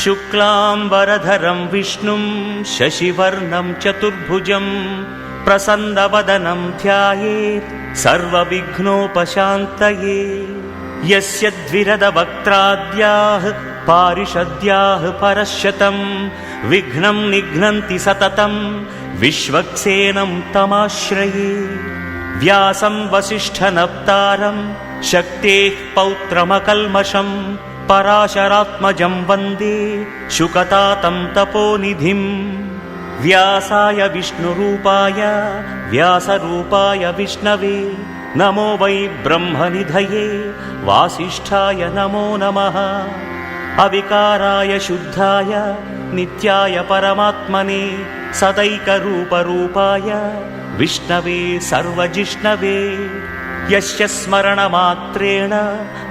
शुक्लाम्बरधरं विष्णुं शशिवर्णं चतुर्भुजं प्रसन्नवदनं ध्यायेत् सर्वविघ्नोपशान्तये। यस्य द्विरदवक्त्राद्याः पारिषद्याः परश्शतं विघ्नं निघ्नन्ति सततं विश्वक्सेनं तमाश्रये। व्यासं वसिष्ठनप्तारं शक्तेः पौत्रमकल्मषं पराशरात्मजं वन्दे शुकतातं तपोनिधिम्। व्यासाय विष्णुरूपाय व्यासरूपाय विष्णवे नमो वै ब्रह्मनिधये वासिष्ठाय नमो नमः। अविकाराय शुद्धाय नित्याय परमात्मने सदैकरूपरूपाय विष्णवे सर्वजिष्णवे। यस्य स्मरणमात्रेण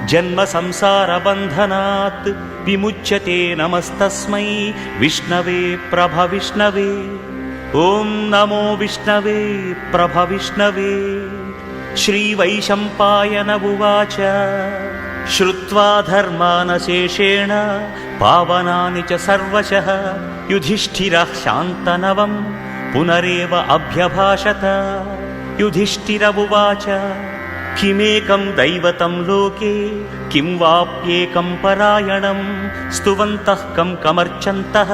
जन्मसंसारबन्धनात् विमुच्यते नमस्तस्मै विष्णवे प्रभविष्णवे। ॐ नमो विष्णवे प्रभविष्णवे। श्रीवैशम्पायन उवाच श्रुत्वा धर्मानशेषेण पावनानि च सर्वशः युधिष्ठिरः शान्तनवं पुनरेव अभ्यभाषत। युधिष्ठिर उवाच किमेकं दैवतं लोके किं वाप्येकं परायणं स्तुवन्तः कं कमर्चन्तः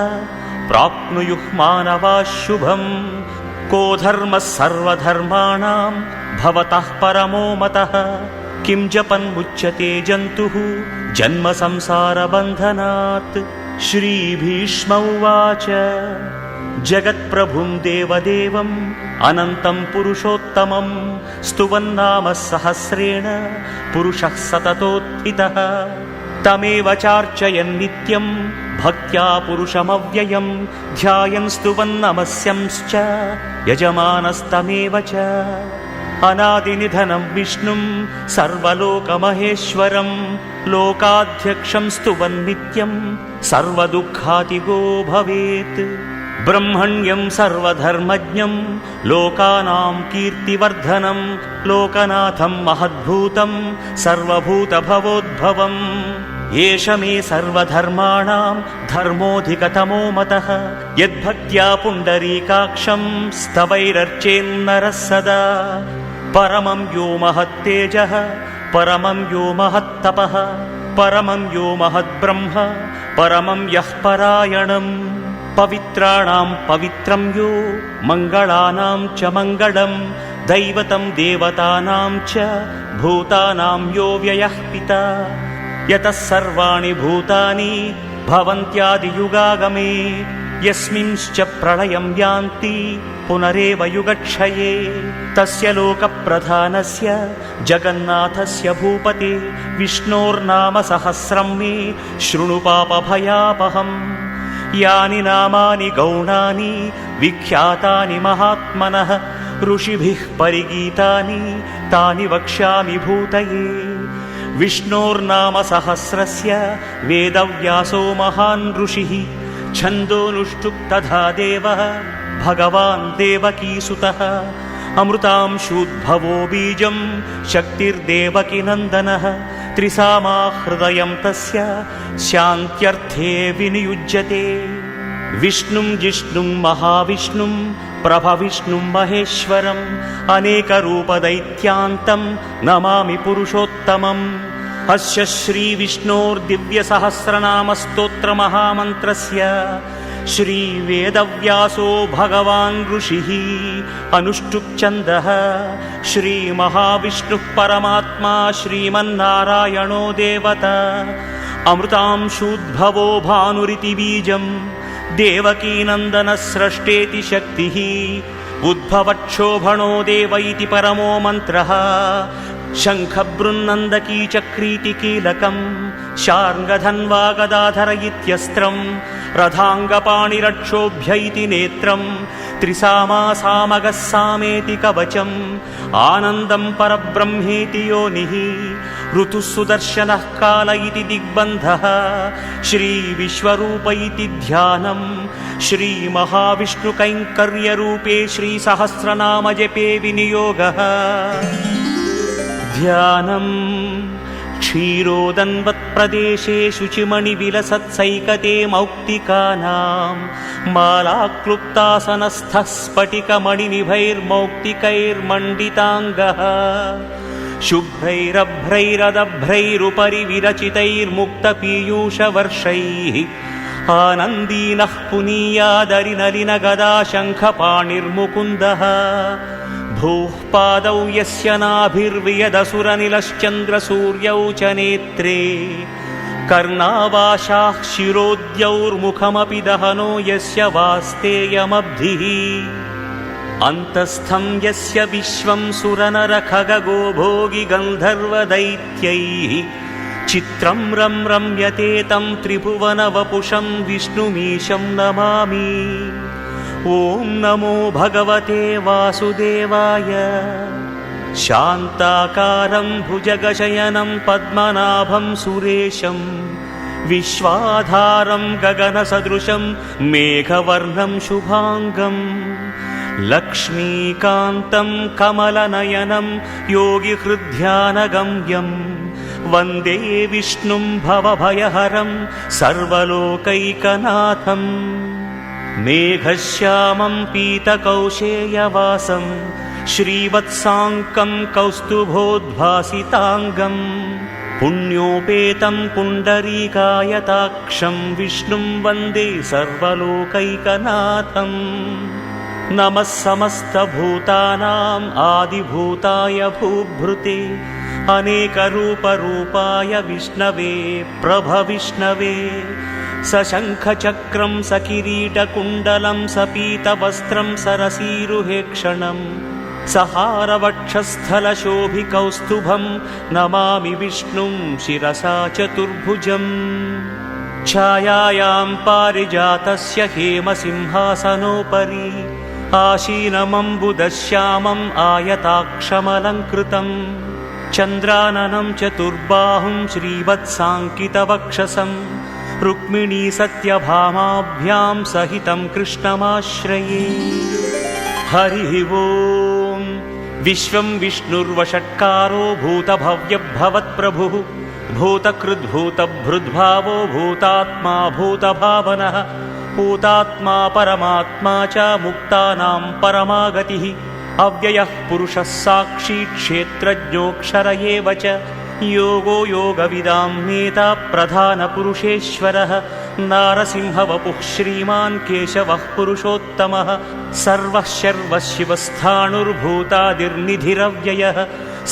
प्राप्नुयुः मानवाः शुभम्। को धर्मः सर्वधर्माणां भवतः परमो मतः किं जपन्मुच्यते जन्तुः जन्म संसारबन्धनात्। श्रीभीष्म उवाच जगत्प्रभुं देवदेवम् अनन्तं पुरुषोत्तमं स्तुवन्नाम सहस्रेण पुरुषः सततोत्थितः। तमेव चार्चयन् नित्यं भक्त्या पुरुषमव्ययं ध्यायन् स्तुवन् नमस्यंश्च यजमानस्तमेव च। अनादिनिधनं विष्णुं सर्वलोकमहेश्वरं लोकाध्यक्षं स्तुवन् नित्यं सर्वदुःखातिगो भवेत्। ब्रह्मण्यं सर्वधर्मज्ञं लोकानां कीर्तिवर्धनं लोकनाथं महद्भूतं सर्वभूतभवोद्भवम्। एष मे सर्वधर्माणां धर्मोऽधिकतमो मतः यद्भक्त्या पुण्डरीकाक्षं स्तवैरर्चेन्नरः सदा। परमं यो महत्तेजः परमं यो महत्तपः परमं यो महद्ब्रह्म परमं यः परायणम्। पवित्राणां पवित्रं यो मङ्गलानां च मङ्गलं दैवतं देवतानां च भूतानां यो व्ययः पिता। यतः सर्वाणि भूतानि भवन्त्यादियुगागमे यस्मिंश्च प्रलयं यान्ति पुनरेव युगक्षये। तस्य लोकप्रधानस्य जगन्नाथस्य भूपते विष्णोर्नाम सहस्रं मे शृणु पापभयापहम्। यानि नामानि गौणानि विख्यातानि महात्मनः ऋषिभिः परिगीतानि तानि वक्ष्यामि भूतये। विष्णोर्नाम सहस्रस्य वेदव्यासो महान् ऋषिः छन्दोनुष्टुप् तथा देवः भगवान् देवकीसुतः। अमृतांशूद्भवो बीजं शक्तिर्देवकीनन्दनः त्रिसामा हृदयं तस्य शान्त्यर्थे विनियुज्यते। विष्णुं जिष्णुं महाविष्णुं प्रभविष्णुं महेश्वरम् अनेकरूपदैत्यान्तं नमामि पुरुषोत्तमम्। अस्य श्रीविष्णोर्दिव्यसहस्रनामस्तोत्रमहामन्त्रस्य श्रीवेदव्यासो भगवान् ऋषिः अनुष्टुप्छन्दः श्रीमहाविष्णुः परमात्मा श्रीमन्नारायणो देवता। अमृतांशूद्भवो भानुरिति बीजं देवकीनन्दनस्रष्टेति शक्तिः उद्भवक्षोभणो देव इति परमो मन्त्रः। शङ्खबृन्नन्दकी चक्रीति कीलकं शार्ङ्गधन्वा गदाधर इत्यस्त्रं रथाङ्गपाणिरक्षोभ्य इति नेत्रं त्रिसामा सामगः सामेति कवचम् आनन्दं परब्रह्मेति योनिः ऋतुः सुदर्शनः काल इति दिग्बन्धः श्रीविश्वरूप इति ध्यानं श्रीमहाविष्णुकैङ्कर्यरूपे श्रीसहस्रनामजपे विनियोगः। ध्यानं क्षीरोदन्वत्प्रदेशे शुचिमणिविलसत्सैकते मौक्तिकानां मालाक्लुप्तासनस्थः स्फटिकमणिनिभैर्मौक्तिकैर्मण्डिताङ्गः शुभ्रैरभ्रैरदभ्रैरुपरि विरचितैर्मुक्तपीयूषवर्षैः आनन्दीनः पुनीयादरिनलिनगदाशङ्खपाणिर्मुकुन्दः भूः पादौ यस्य नाभिर्वियदसुरनिलश्चन्द्रसूर्यौ च नेत्रे कर्णावाशाः शिरोद्यौर्मुखमपि दहनो यस्य वास्तेयमब्धिः अन्तस्थं यस्य विश्वं सुरनरखगो भोगि गन्धर्वदैत्यैः चित्रं रम्यते तं त्रिभुवनवपुषं विष्णुमीशं नमामि। ॐ नमो भगवते वासुदेवाय। शान्ताकारं भुजगशयनं पद्मनाभं सुरेशं विश्वाधारं गगनसदृशं मेघवर्णं शुभाङ्गं लक्ष्मीकान्तं कमलनयनं योगिहृद्ध्यानगम्यं वन्दे विष्णुं भवभयहरं सर्वलोकैकनाथम्। मेघश्यामं पीतकौशेयवासं श्रीवत्साङ्कं कौस्तुभोद्भासिताङ्गं पुण्योपेतं पुण्डरीकायताक्षं विष्णुं वन्दे सर्वलोकैकनाथम्। नमः समस्तभूतानाम् आदिभूताय भूभृते अनेकरूपरूपाय विष्णवे प्रभविष्णवे सशङ्खचक्रं सकिरीटकुण्डलं सपीतवस्त्रं सरसीरुहेक्षणं सहारवक्षस्थलशोभिकौस्तुभं नमामि विष्णुं शिरसा चतुर्भुजम्। छायायां पारिजातस्य हेमसिंहासनोपरि आसीनमम्बुदश्यामम् आयताक्षमलङ्कृतं चन्द्राननं चतुर्बाहुं श्रीवत्साङ्कितवक्षसं रुक्मिणी सत्यभामाभ्यां सहितं कृष्णमाश्रये। हरिः ॐ। विश्वं विष्णुर्वषट्कारो भूतभव्यभवत्प्रभुः भूतकृद्भूतभृद्भावो भूतात्मा भूतभावनः भूतात्मा परमात्मा च मुक्तानां परमागतिः अव्ययः पुरुषः साक्षी क्षेत्रज्ञोऽक्षर एव च योगो योगविदां नेता प्रधानपुरुषेश्वरः नारसिंहवपुः श्रीमान् केशवः पुरुषोत्तमः सर्वः शर्वशिवस्थाणुर्भूतादिर्निधिरव्ययः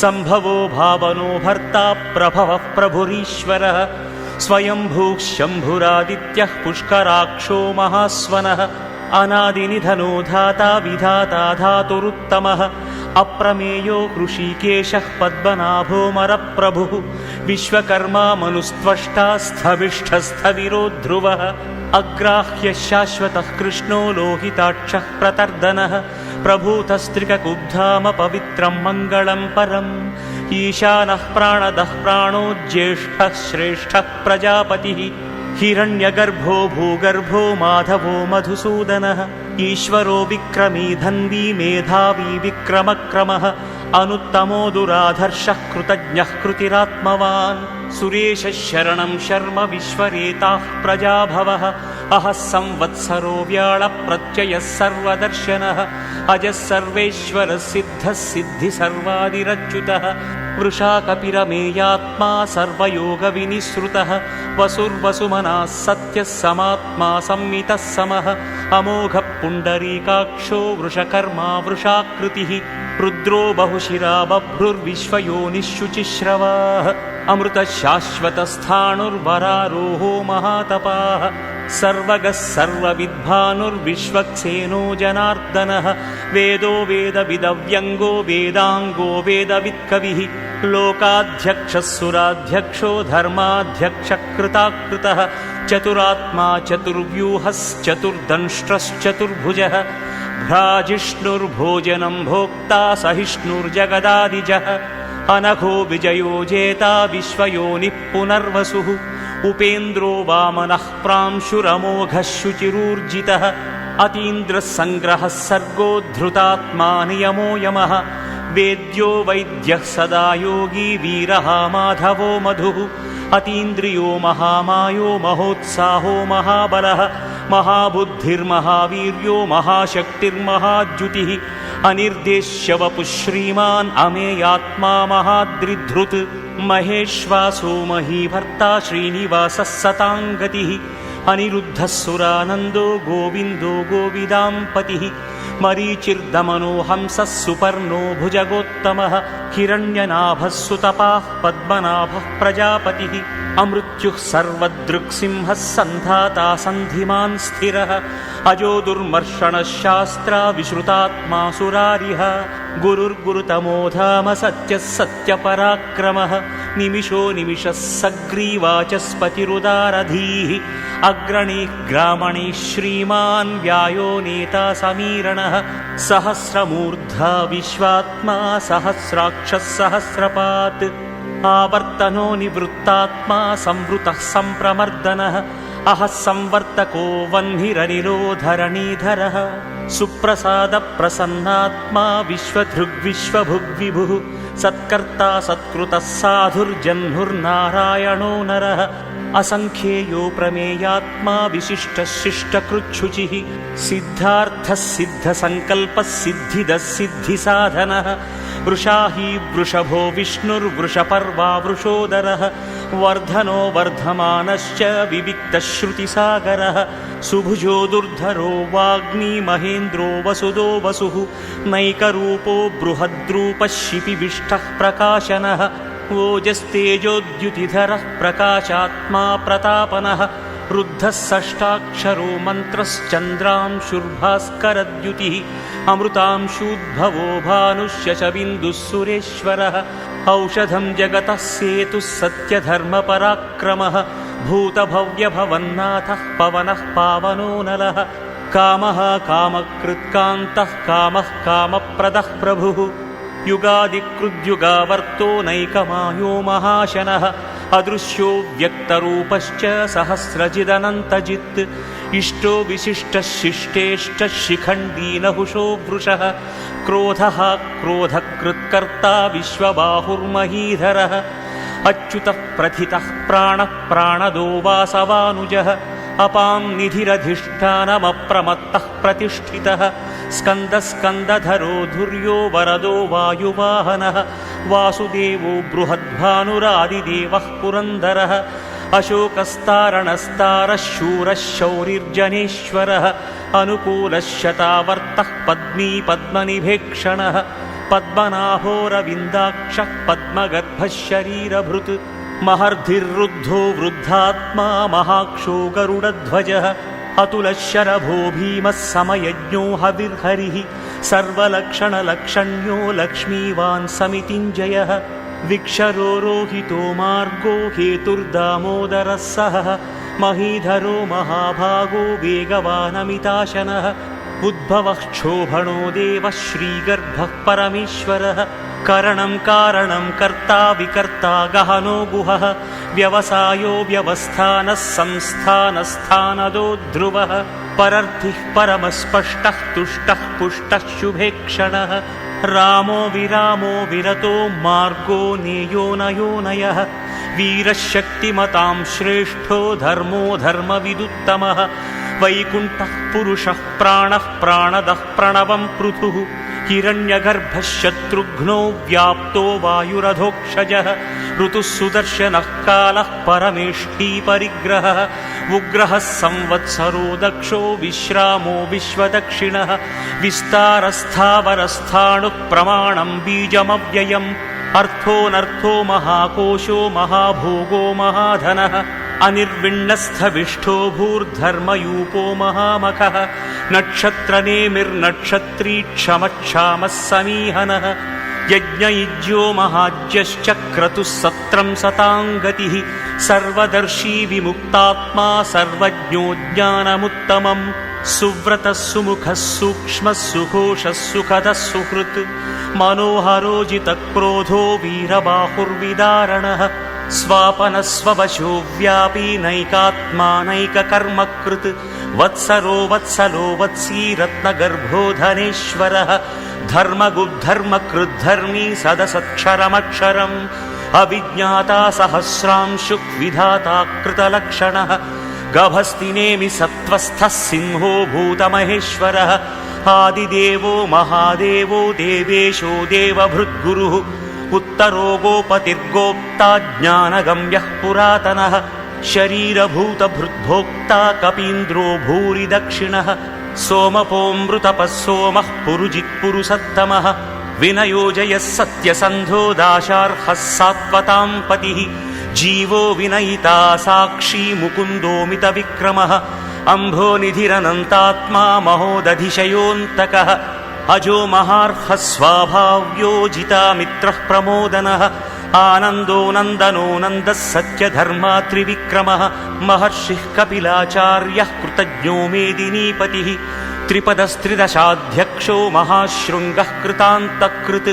सम्भवो भावनो भर्ता प्रभवः प्रभुरीश्वरः स्वयंभूः शम्भुरादित्यः पुष्कराक्षो महास्वनः अनादिनिधनो धाता विधाता धातुरुत्तमः अप्रमेयो ऋषिकेशः पद्मनाभोऽमरप्रभुः विश्वकर्मा मनुस्त्वष्टा स्थविष्ठस्थविरो ध्रुवः अग्राह्यः शाश्वतः कृष्णो लोहिताक्षः प्रतर्दनः प्रभूतस्त्रिककुब्धाम पवित्रं मङ्गलं परम् ईशानः प्राणदः प्राणो ज्येष्ठः श्रेष्ठः प्रजापतिः हिरण्यगर्भो भूगर्भो माधवो मधुसूदनः ईश्वरो विक्रमी धन्वी मेधावी विक्रमक्रमः अनुत्तमो दुराधर्षः कृतज्ञः कृतिरात्मवान् सुरेशः शरणं शर्म विश्वरेताः प्रजाभवः अहः संवत्सरो व्याळप्रत्ययः सर्वदर्शनः अजः सर्वेश्वरः सिद्धः सिद्धिसर्वादिरच्युतः वृषाकपिरमेयात्मा सर्वयोगविनिःसृतः वसुर्वसुमनः सत्यः समात्मा संमितः समः अमोघः पुण्डरीकाक्षो वृषकर्मा वृषाकृतिः रुद्रो बहुशिरा बभ्रुर्विश्वयोनिःशुचिश्रवाः अमृतः शाश्वतस्थाणुर्वरारोहो महातपाः सर्वगः सर्वविद्भानुर्विश्वक्सेनो जनार्दनः वेदो वेदविदव्यङ्गो वेदाङ्गो वेदवित्कविः लोकाध्यक्षः सुराध्यक्षो धर्माध्यक्षकृताकृतः चतुरात्मा चतुर्व्यूहश्चतुर्दंष्ट्रश्चतुर्भुजः भ्राजिष्णुर्भोजनं भोक्ता सहिष्णुर्जगदादिजः अनघो विजयो जेता विश्वयोनिः पुनर्वसुः उपेन्द्रो वामनः प्रांशुरमोघः शुचिरूर्जितः अतीन्द्रः सङ्ग्रहः सर्गो धृतात्मा नियमो यमः वेद्यो वैद्यः सदा योगी वीरः माधवो मधुः अतीन्द्रियो महामायो महोत्साहो महाबलः महाबुद्धिर्महावीर्यो महाशक्तिर्महाद्युतिः अनिर्देश्य वपुः श्रीमान् अमेयात्मा महाद्रिधृत् महेश्वासो महीभर्ता श्रीनिवासः सताङ्गतिः अनिरुद्धः सुरानन्दो गोविन्दो गोविदाम्पतिः मरीचिर्दमनो हंसः सुपर्णो भुजगोत्तमः हिरण्यनाभः सुतपाः पद्मनाभः प्रजापतिः अमृत्युः सर्वदृक्सिंहः सन्धाता सन्धिमान् स्थिरः अजो दुर्मर्षणः शास्त्रा विश्रुतात्मा सुरारिः गुरुर्गुरुतमो धाम सत्यः सत्यपराक्रमः निमिषो निमिषः सग्रीवाचस्पतिरुदारधीः अग्रणीः ग्रामणीः श्रीमान् व्यायो नेता समीरणः सहस्रमूर्धा विश्वात्मा सहस्राक्षः सहस्रपात् आवर्तनो निवृत्तात्मा संवृतः सम्प्रमर्दनः अहः संवर्तको वह्निरनिरोधरणीधरः सुप्रसादप्रसन्नात्मा विश्वधृग्विश्वभुग्विभुः सत्कर्ता सत्कृतः साधुर्जह्नुर्नारायणो नरः असङ्ख्येयो प्रमेयात्मा विशिष्टः शिष्टकृच्छुचिः सिद्धार्थः सिद्धसङ्कल्पः सिद्धिदः सिद्धिसाधनः वृषाही वृषभो विष्णुर्वृषपर्वा वृषोदरः वर्धनो वर्धमानश्च विविक्तश्रुतिसागरः सुभुजो दुर्धरो वाग्मी महेन्द्रो वसुदो वसुः नैकरूपो बृहद्रूपः शिपिविष्टः प्रकाशनः ओजस्तेजोद्युतिधरः प्रकाशात्मा प्रतापनः रुद्धः षष्ठाक्षरो मन्त्रश्चन्द्रांशुर्भास्करद्युतिः अमृतांशूद्भवो भानुष्यशबिन्दुः सुरेश्वरः औषधं जगतः सेतुः सत्यधर्मपराक्रमः भूतभव्यभवन्नाथः पवनः पावनो नलः कामः कामकृत्कान्तः कामः कामप्रदः प्रभुः युगादिकृद्युगावर्तो नैकमायो महाशनः अदृश्यो व्यक्तरूपश्च सहस्रजिदनन्तजित् इष्टो विशिष्टः शिष्टेष्टः शिखण्डी नहुषो वृषः क्रोधः क्रोधकृत्कर्ता विश्वबाहुर्महीधरः अच्युतः प्रथितः प्राणः प्राणदो वासवानुजः अपां निधिरधिष्ठानमप्रमत्तः प्रतिष्ठितः स्कन्दस्कन्दधरो धुर्यो वरदो वायुवाहनः वासुदेवो बृहद्भानुरादिदेवः पुरन्दरः अशोकस्तारणस्तारः शूरः शौरिर्जनेश्वरः अनुकूलः शतावर्तः पद्मी पद्मनिभेक्षणः पद्मनाभोरविन्दाक्षः पद्मगर्भः शरीरभृत् महर्धिर्रुद्धो वृद्धात्मा महाक्षो गरुडध्वजः अतुलः शरभो भीमः समयज्ञो हविर्हरिः सर्वलक्षणलक्षण्यो लक्ष्मीवान् समितिञ्जयः विक्षरो रोहितो मार्गो हेतुर्दामोदरः सहः महीधरो महाभागो वेगवानमिताशनः उद्भवः क्षोभणो देवः श्रीगर्भः परमेश्वरः करणं कारणं कर्ता विकर्ता गहनो गुहः व्यवसायो व्यवस्थानः संस्थानस्थानदो ध्रुवः परर्थिः परमस्पष्टः तुष्टः पुष्टः शुभेक्षणः रामो विरामो विरतो मार्गो नेयो नयोनयः वीरः शक्तिमतां श्रेष्ठो धर्मो धर्मविदुत्तमः वैकुण्ठः पुरुषः प्राणः प्राणदः प्रणवं पृथुः हिरण्यगर्भः शत्रुघ्नो व्याप्तो वायुरधोक्षजः ऋतुः सुदर्शनः कालः परमेष्ठी परिग्रहः उग्रः संवत्सरो दक्षो विश्रामो विश्वदक्षिणः विस्तारस्थावरस्थाणुः प्रमाणं बीजमव्ययम् अर्थोऽनर्थो महाकोशो महाभोगो महाधनः अनिर्विण्णस्थविष्ठो भूर्धर्मयूपो महामखः नक्षत्रनेमिर्नक्षत्री क्षमक्षामः समीहनः यज्ञयुज्यो महाज्यश्च क्रतुः सत्रं सताङ्गतिः सर्वदर्शी विमुक्तात्मा सर्वज्ञो ज्ञानमुत्तमम् सुव्रतः सुमुखः सूक्ष्मः सुघोषः सुखदः सुहृत् मनोहरोजितक्रोधो वीरबाहुर्विदारणः स्वापनस्ववशो व्यापी नैकात्मा नैककर्मकृत् वत्सरो वत्सलो वत्सी रत्नगर्भो धनेश्वरः ధర్మగుద్ధర్మకృద్ధర్మీ సదసత్క్షరమక్షరం అవిజ్ఞాతా సహస్రాంశుక్ విధాతా కృతలక్షణః గభస్తినేమి సత్వస్థః సింహో భూతమహేశ్వరః ఆదిదేవో మహాదేవో దేవేశో దేవభృద్గురుః ఉత్తరో గోపతిర్గోప్తా జ్ఞానగమ్యః పురాతనః శరీరభూతభృద్భోక్తా కపీంద్రో భూరి దక్షిణః సోమపోమృతపః సోమః పురుజిత్పురుసత్తమః వినయోజయః సత్యసంధో దాశార్హः సాత్వతాం పతిః జీవో వినయితా సాక్షీ ముకుందోమిత విక్రమః అంభోనిధిరనంతాత్మా మహోదధిశయోऽन्तకः అజో మహార్హः స్వాభావ్యోజితామిత్రః ప్రమోదనః ఆనందో నందనో నందః సత్యధర్మా త్రివిక్రమః మహర్షిః కపిలాచార్యः కృతజ్ఞో మేదినీపతిః త్రిపదస్త్రిదశాధ్యక్షో మహాశృంగः కృతాంతకృత్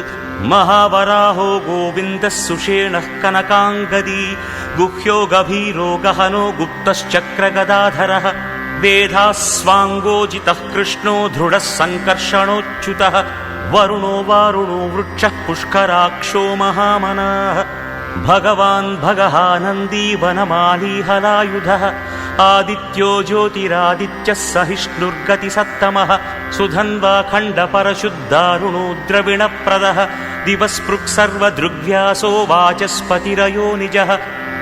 మహావరాహో గోవిందः సుషేణः కనకాంగదీ గుహ్యో గభీరో గహనో గుప్తశ్చక్రగదాధరः వేదాస్వాంగోజితः కృష్ణో దృఢः సంకర్షణోచ్యుతः వరుణో వారుణో వృక్షః పుష్కరాక్షో మహామనాః భగవాన్ భగహానందీ వనమాలీ హలాయుధः ఆదిత్యో జ్యోతిరాదిత్యः సహిష్ణుర్గతిసత్తమः సుధన్వా ఖండపరశుద్ధారుణో ద్రవిణప్రదः దివస్పృక్ సర్వదృగ్వ్యాసో వాచస్పతిరయో నిజः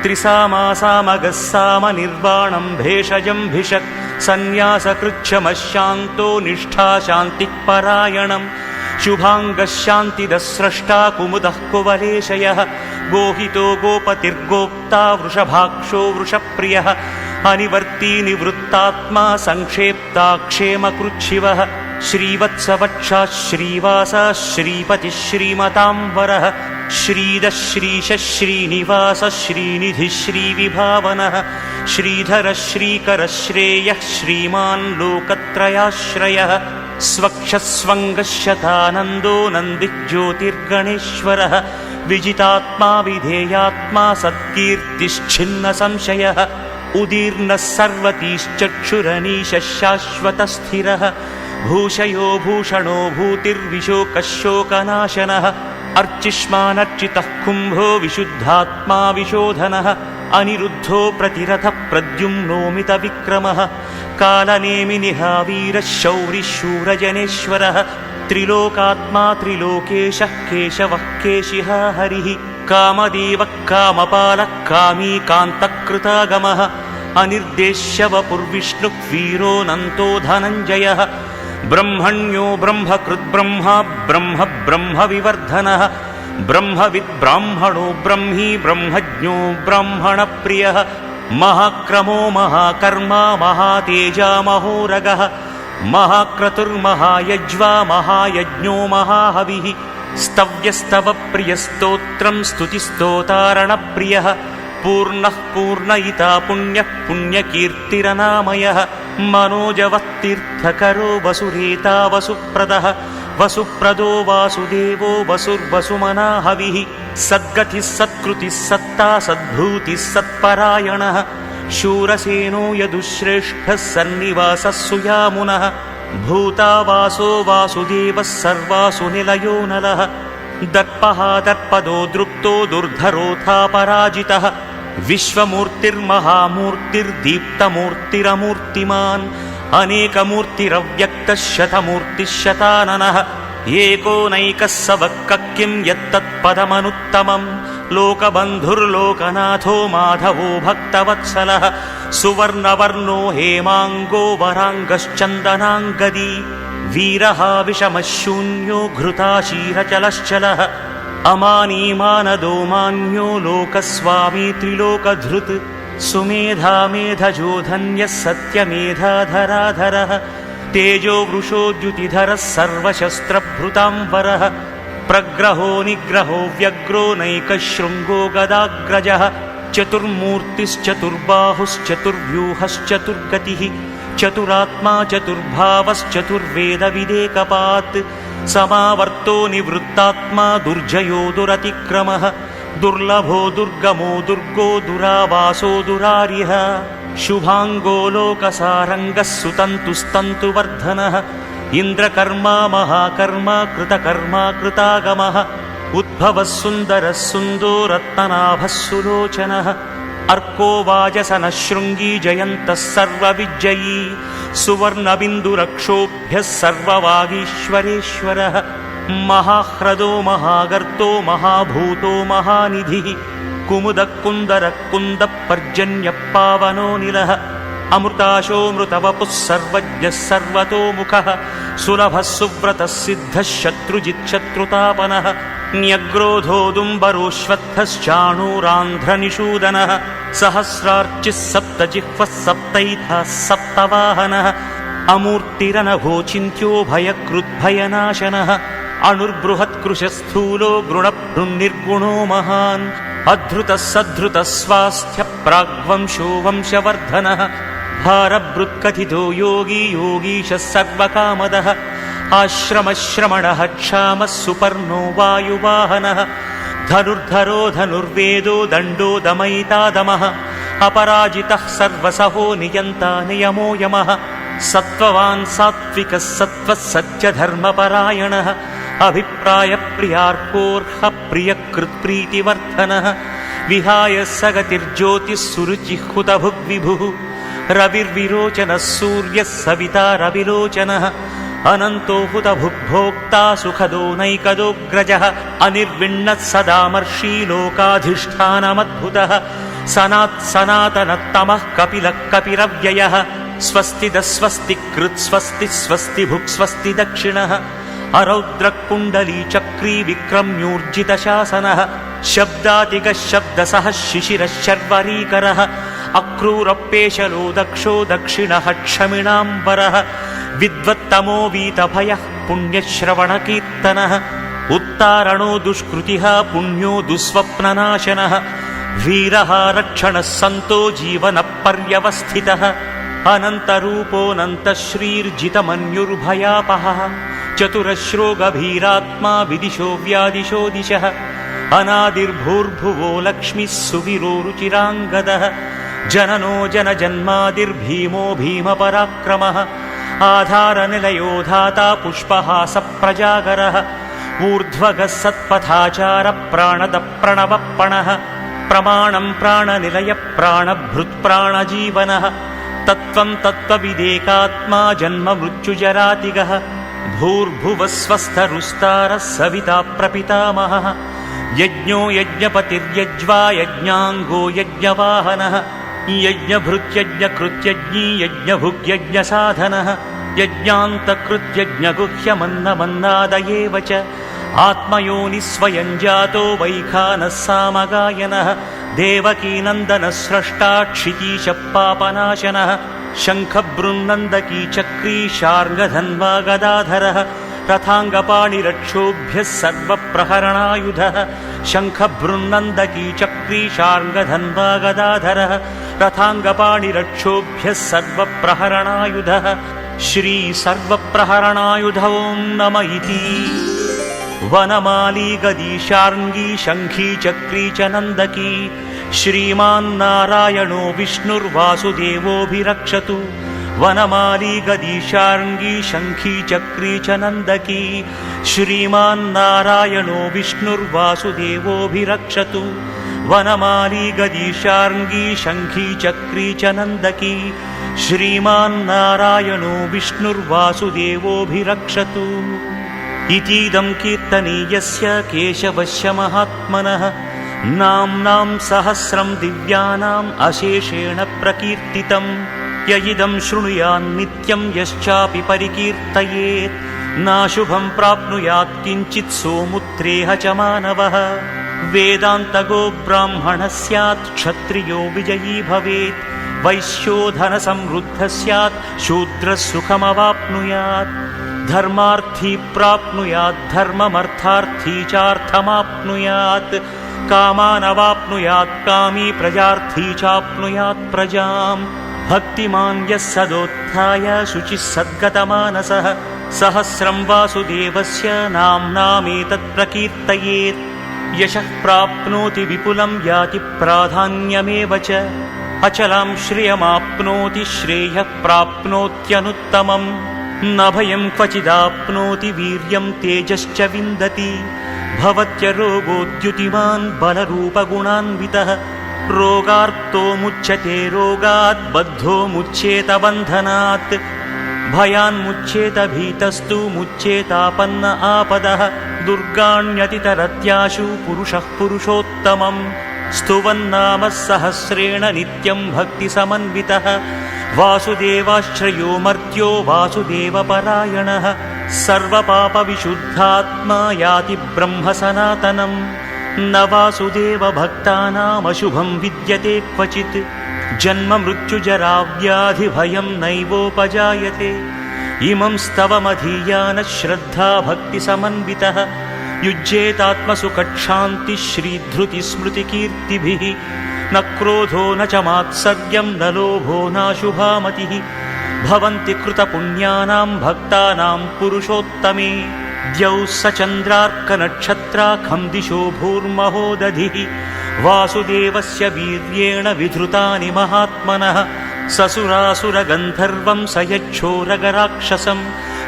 త్రిసామాసామగः సామ నిర్వాణం భేషజం భిషక్ సన్యాసకృచ్ఛమశాంతో నిష్ఠాశాంతిః పరాయణం శుభాంగः శాంతిదः స్రష్టా కుముదः కువలేశయः గోహితో గోపతిర్గోప్తా వృషభాక్షో వృషప్రియः అనివర్తీ నివృత్తాత్మా సంక్షేప్తా క్షేమకృచ్ఛివः శ్రీవత్సవక్షా శ్రీవాసా శ్రీపతిः శ్రీమతాంబరः శ్రీదः శ్రీశः శ్రీనివాసः శ్రీనిధిः శ్రీవిభావనः శ్రీధరः శ్రీకరः శ్రేయः శ్రీమాన్ లోకత్రయాశ్రయः స్వక్షస్వంగశతానందో నందిజ్యోతిర్గణేశ్వరः విజితాత్మా విధేయాత్మా సత్కీర్తిశ్చిన్న సంశయः ఉదీర్ణः సర్వతీశ్చక్షురనీశः శాశ్వతస్థిరः భూషయో భూషణో భూతిర్విశోకः శోకనాశనः అర్చిష్మానర్చితः కుంభో విశుద్ధాత్మా విశోధనः అనిరుద్ధో ప్రతిరథ ప్రద్యుమ్నోమిత విక్రమः కాలనేమినిహావీరः శౌరిः శూరజనేశ్వరः త్రిలోకాత్మా త్రిలోకేశः కేశవः కేశిహ హరిः కామదేవः కామపాలः కామీ కాంతకృతాగమः అనిర్దేశ్య వపుర్విష్ణుః వీరోనంతో ధనంజయः బ్రహ్మణ్యో బ్రహ్మకృద్బ్రహ్మ బ్రహ్మ బ్రహ్మ వివర్ధనः బ్రహ్మవిద్ బ్రాహ్మణో బ్రహ్మీ బ్రహ్మజ్ఞో బ్రాహ్మణ ప్రియః మహాక్రమో మహాకర్మా మహాతేజా మహోరగः మహాక్రతుర్మహాయజ్వా మహాయజ్ఞో మహాహవిః స్తవ్యస్తవ ప్రియస్తోత్రం స్తుతిస్తోతారణ ప్రియః పూర్ణః పూర్ణయితా పుణ్యః పుణ్యకీర్తిరనామయః మనోజవత్తీర్థకరో వసురేతా వసుప్రదః వసుప్రదో వాసుదేవో వసుర్వసుమనా హవిః సద్గతిः సత్కృతిः సత్తా సద్భూతిः సత్పరాయణः శూరసేనో యదుశ్రేష్ఠः సన్నివాసः సుయామునः భూతా వాసో వాసుదేవः సర్వాసు నిలయో నలः దర్పః దర్పదో దృప్తో దుర్ధరోథా పరాజితः విశ్వమూర్తిర్మహామూర్తిర్దీప్తమూర్తిరమూర్తిమాన్ అనేకమూర్తిరవ్యక్తः శతమూర్తిः శతాననः ఏకోనైకः సవక్కకిం యత్తత్పదమనుత్తమం లోకబంధుర్లోకనాథో మాధవో భక్తవత్సలः సువర్ణవర్ణో హేమాంగో వరాంగశ్చందనాంగదీ వీరః విషమశూన్యో ఘృతాశీరచలశ్చలः అమానీమానదో మాన్యో లోకస్వామీ త్రిలోకధృత్ సుమేధా మేధజోధన్యः సత్యమేధాధరాధరः తేజో వృషోద్యుతిధరः సర్వశస్త్రభృతాంబరः ప్రగ్రహో నిగ్రహో వ్యగ్రో నైకశృంగో గదాగ్రజः చతుర్మూర్తిశ్చతుర్బాహుశ్చతుర్వ్యూహశ్చతుర్గతిः చతురాత్మా చతుర్భావశ్చతుర్వేద విదేకపాత్ సమావర్తో నివృత్తాత్మా దుర్జయో దురతిక్రమః దుర్లభో దుర్గమో దుర్గో దురావాసో దురార్యః శుభాంగో లోకసారంగः సుతంతుస్తంతువర్ధనः इन्द्रकर्मा महाकर्मा कृतकर्मा कृतागमः उद्भवः सुन्दरः सुन्दो रत्ननाभः सुलोचनः अर्को वाजसनः शृङ्गी जयन्तः सर्वविजयी सुवर्णबिन्दुरक्षोभ्यः सर्ववागीश्वरेश्वरः महाह्रदो महागर्तो महाभूतो महानिधिः कुमुदः कुन्दरः कुन्दः पर्जन्यः पावनो निलः अमृताशो मृतवपुः सर्वज्ञः सर्वतोमुखः सुलभः सुव्रतः सिद्धः शत्रुजित् शत्रुतापनः न्यग्रोधोदुम्बरोऽश्वत्थश्चाणूरान्ध्रनिषूदनः सहस्रार्चिः सप्तजिह्वः सप्तैथः सप्तवाहनः अमूर्तिरनघोचिन्त्यो भयकृद्भयनाशनः अणुर्बृहत्कृशस्थूलो गृणभृन्निर्गुणो महान् अधृतः सधृतः स्वास्थ्यः प्राग्वंशो वंशवर्धनः भारभृत्कथितो योगी योगीशः सर्वकामदः आश्रमश्रमणः क्षामः सुपर्णो वायुवाहनः धनुर्धरो धनुर्वेदो दण्डो दमयितादमः अपराजितः सर्वसहो नियन्ता नियमो यमः सत्त्ववान् सात्विकः सत्त्वः सत्यधर्मपरायणः अभिप्रायप्रियार्कोऽर्ह प्रियकृत्प्रीतिवर्धनः विहाय सगतिर्ज्योतिः सुरुचिः हुतभुग्विभुः रविर्विरोचनः सूर्यः सविता रविलोचनः अनन्तो हुतभुग्भोक्ता सुखदो नैकदोऽग्रजः अनिर्विण्णः सदामर्षी लोकाधिष्ठानमद्भुतः सनातनतमः कपिलः कपिरव्ययः स्वस्तिदः स्वस्तिकृत् स्वस्ति स्वस्ति भुक् स्वस्ति दक्षिणः अरौद्रकुण्डली चक्री विक्रम्यूर्जितशासनः शब्दातिगः शब्दसः शिशिरः शर्वरीकरः अक्रूरपेशलो दक्षो दक्षिणः क्षमिणाम्बरः विद्वत्तमो वीतभयः पुण्यश्रवणकीर्तनः उत्तारणो दुष्कृतिः पुण्यो दुःस्वप्ननाशनः वीरः रक्षणः सन्तो जीवनपर्यवस्थितः अनन्तरूपोऽनन्तश्रीर्जितमन्युर्भयापहः चतुरश्रो गभीरात्मा विदिशो व्यादिशो दिशः अनादिर्भूर्भुवो लक्ष्मीः सुवीरो रुचिराङ्गदः जननो जनजन्मादिर्भीमो भीमपराक्रमः आधारनिलयो धाता पुष्पहासप्रजागरः ऊर्ध्वगः सत्पथाचारप्राणदप्रणवप्पणः प्रमाणं प्राणनिलयप्राणभृत्प्राणजीवनः तत्त्वं तत्त्वविदेकात्मा जन्ममृत्युजरातिगः भूर्भुवः स्वस्थरुस्तारः सविता प्रपितामहः यज्ञो यज्ञपतिर्यज्वा यज्ञाङ्गो यज्ञवाहनः यज्ञभृत्यज्ञकृत्यज्ञी यज्ञभुग्यज्ञसाधनः यज्ञान्तकृत्यज्ञगुह्यमन्नमन्नादयेव च आत्मयोनिः स्वयं जातो वैखानः सामगायनः देवकीनन्दनः स्रष्टा क्षितीशः पापनाशनः शङ्खबृन्नन्दकी चक्री शार्ङ्गधन्वा गदाधरः रथाङ्गपाणिरक्षोभ्यः सर्वप्रहरणायुधः शङ्खबृन्नन्दकी चक्री शार्ङ्गधन्वा गदाधरः रथाङ्गपाणिरक्षोभ्यः सर्वप्रहरणायुधः श्रीसर्वप्रहरणायुध ॐ नम इति वनमाली गदी शार्ङ्गी शङ्खी चक्री च नन्दकी श्रीमान्नारायणो विष्णुर्वासुदेवोऽभिरक्षतु वनमाली गदी शार्ङ्गी शङ्खी चक्री च नन्दकी श्रीमान्नारायणो विष्णुर्वासुदेवोऽभिरक्षतु वनमाली गदी शार्ङ्गी शङ्खी चक्री च नन्दकी श्रीमान्नारायणो विष्णुर्वासुदेवोऽभिरक्षतु इतीदं कीर्तनीयस्य केशवस्य महात्मनः नाम्नां सहस्रं दिव्यानाम् अशेषेण प्रकीर्तितम् य इदं शृणुयान्नित्यं यश्चापि परिकीर्तयेत् नाशुभं प्राप्नुयात् किञ्चित् सोमुत्रेह च मानवः वेदान्तगो ब्राह्मणः स्यात् क्षत्रियो विजयी भवेत् वैश्यो धनसमृद्धः स्यात् शूद्रः सुखमवाप्नुयात् धर्मार्थी प्राप्नुयात् धर्ममर्थार्थी चार्थमाप्नुयात् कामानवाप्नुयात् कामी प्रजार्थी चाप्नुयात् प्रजाम् भक्तिमान् यः सदोत्थाय शुचिः सद्गतमानसः सहस्रं वासुदेवस्य नाम्नामेतत् प्रकीर्तयेत् यशः प्राप्नोति विपुलं याति प्राधान्यमेव च अचलां श्रियमाप्नोति श्रेयः प्राप्नोत्यनुत्तमम् न भयं क्वचिदाप्नोति वीर्यं तेजश्च विन्दति भवत्यरोगोद्युतिमान् बलरूपगुणान्वितः रोगार्तो मुच्यते रोगात् बद्धो मुच्येत बन्धनात् भयान्मुच्येत भीतस्तु मुच्येतापन्न आपदः दुर्गाण्यतितरत्याशु पुरुषः पुरुषोत्तमम् स्तुवन्नाम सहस्रेण नित्यं भक्तिसमन्वितः वासुदेवाश्रयो मर्त्यो वासुदेवपरायणः सर्वपापविशुद्धात्मा याति ब्रह्म सनातनम् न वासुदेवभक्तानामशुभं विद्यते क्वचित् जन्म मृत्युजराव्याधिभयं नैवोपजायते इमं स्तवमधीयानः श्रद्धा भक्तिसमन्वितः युज्येतात्मसु कक्षान्तिः श्रीधृतिस्मृतिकीर्तिभिः न क्रोधो न च मात्सर्यं न लोभो नाशुभामतिः भवन्ति कृतपुण्यानां भक्तानां पुरुषोत्तमे द्यौः स चन्द्रार्कनक्षत्राखं दिशो भूर्महोदधिः वासुदेवस्य वीर्येण विधृतानि महात्मनः ससुरासुरगन्धर्वं स यच्छोरगराक्षसं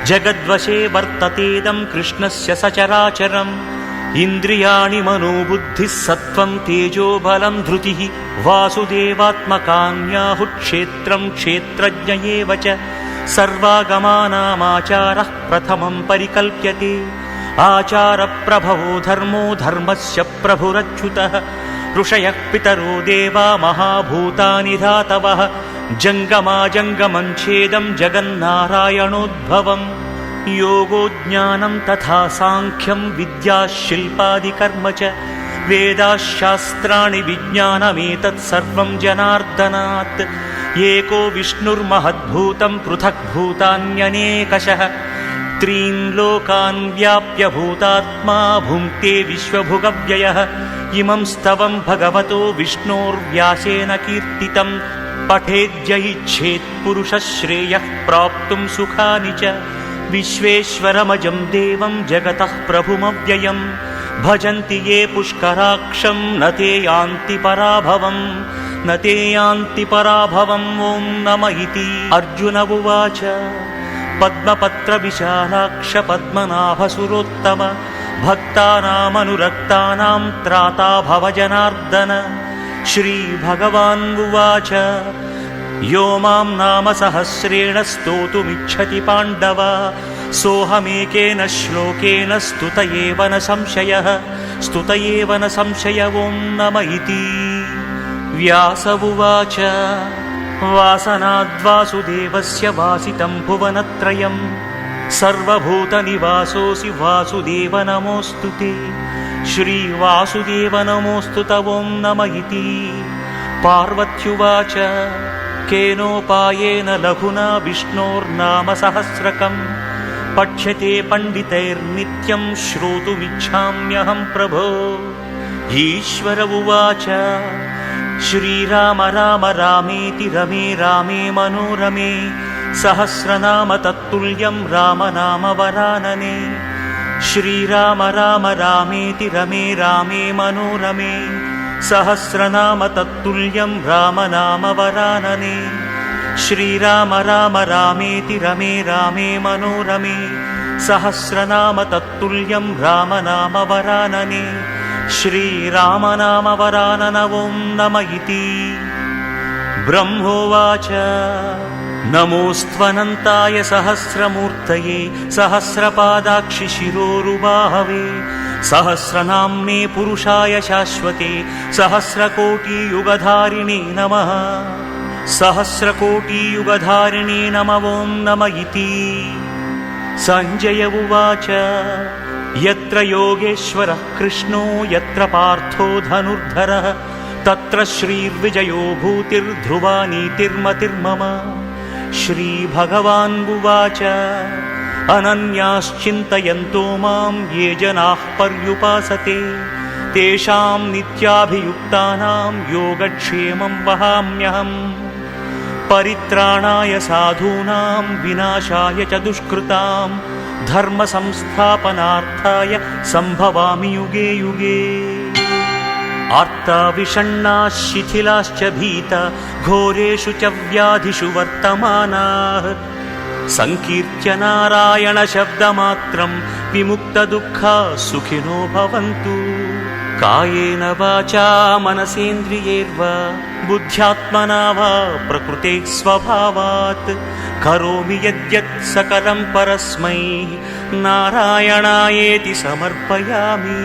जगद्वशे वर्ततेदं कृष्णस्य सचराचरम् इन्द्रियाणि मनोबुद्धिः सत्त्वं तेजो बलं धृतिः वासुदेवात्मकान्याहुः क्षेत्रं क्षेत्रज्ञ एव च सर्वागमानामाचारः प्रथमं परिकल्प्यते आचारप्रभवो धर्मो धर्मस्य प्रभुरच्युतः ऋषयः पितरो देवा महाभूतानि धातवः जङ्गमाजङ्गमं छेदं जगन्नारायणोद्भवम् योगो ज्ञानं तथा साङ्ख्यं विद्या शिल्पादिकर्म च वेदाः शास्त्राणि विज्ञानमेतत् सर्वं जनार्दनात् एको विष्णुर्महद्भूतं पृथग्भूतान्यनेकशः त्रीन् लोकान् व्याप्य भूतात्मा भुङ्क्ते विश्वभुगव्ययः इमं स्तवं भगवतो विष्णोर्व्यासेन कीर्तितं पठेद्य इच्छेत् पुरुषः श्रेयः प्राप्तुं सुखानि च विश्वेश्वरमजं देवं जगतः प्रभुमव्ययं भजन्ति ये पुष्कराक्षं न ते यान्ति पराभवम् न ते यान्ति पराभवम् ॐ नम इति अर्जुन उवाच पद्मपत्रविशालाक्ष पद्मनाभसुरोत्तम भक्तानामनुरक्तानां त्राता भव जनार्दन श्रीभगवान् उवाच यो मां नाम सहस्रेण स्तोतुमिच्छति पाण्डव सोऽहमेकेन श्लोकेन स्तुत एव न संशयः स्तुत एव न संशय ॐ नम इति व्यास उवाच वासनाद्वासुदेवस्य वासितं भुवनत्रयं सर्वभूतनिवासोऽसि वासुदेव नमोऽस्तु ते श्रीवासुदेव नमोऽस्तु तं नम इति पार्वत्युवाच केनोपायेन लघुना विष्णोर्नाम सहस्रकं पठ्यते पण्डितैर्नित्यं श्रोतुमिच्छाम्यहं प्रभो ईश्वर उवाच श्रीराम राम रामेति रमे रामे मनोरमे सहस्रनाम तत्तुल्यं रामनाम वरानने श्रीराम राम रामेति रमे रामे मनोरमे सहस्रनाम तत्तुल्यं रामनाम वरानने श्रीराम राम रामेति रमे रामे मनोरमे सहस्रनाम तत्तुल्यं रामनाम वरानने श्रीरामनाम वरानन ॐ नम इति ब्रह्मोवाच नमोऽस्त्वनन्ताय सहस्रमूर्तये सहस्रपादाक्षि शिरोरुबाहवे सहस्रनाम्ने पुरुषाय शाश्वते सहस्रकोटियुगधारिणे नमः सहस्रकोटियुगधारिणे नम ॐ नम इति सञ्जय उवाच यत्र योगेश्वरः कृष्णो यत्र पार्थो धनुर्धरः तत्र श्रीर्विजयो भूतिर्ध्रुवा नीतिर्मतिर्मम श्रीभगवान् उवाच अनन्याश्चिन्तयन्तो मां ये जनाः पर्युपासते तेषां नित्याभियुक्तानां योगक्षेमं वहाम्यहम् परित्राणाय साधूनां विनाशाय च दुष्कृतां धर्मसंस्थापनार्थाय सम्भवामि युगे युगे आर्ताविषण्णाः शिथिलाश्च भीता घोरेषु च व्याधिषु वर्तमानाः సంకీర్త్య నారాయణ శబ్దమాత్రం విముక్తదుఃఖా సుఖినో భవంతు. కాయేన వాచా మనసేంద్రియైర్వా బుద్ధ్యాత్మనా వా ప్రకృతే స్వభావాత్ కరోమి యద్యత్ సకలం పరస్మై నారాయణాయేతి సమర్పయామి.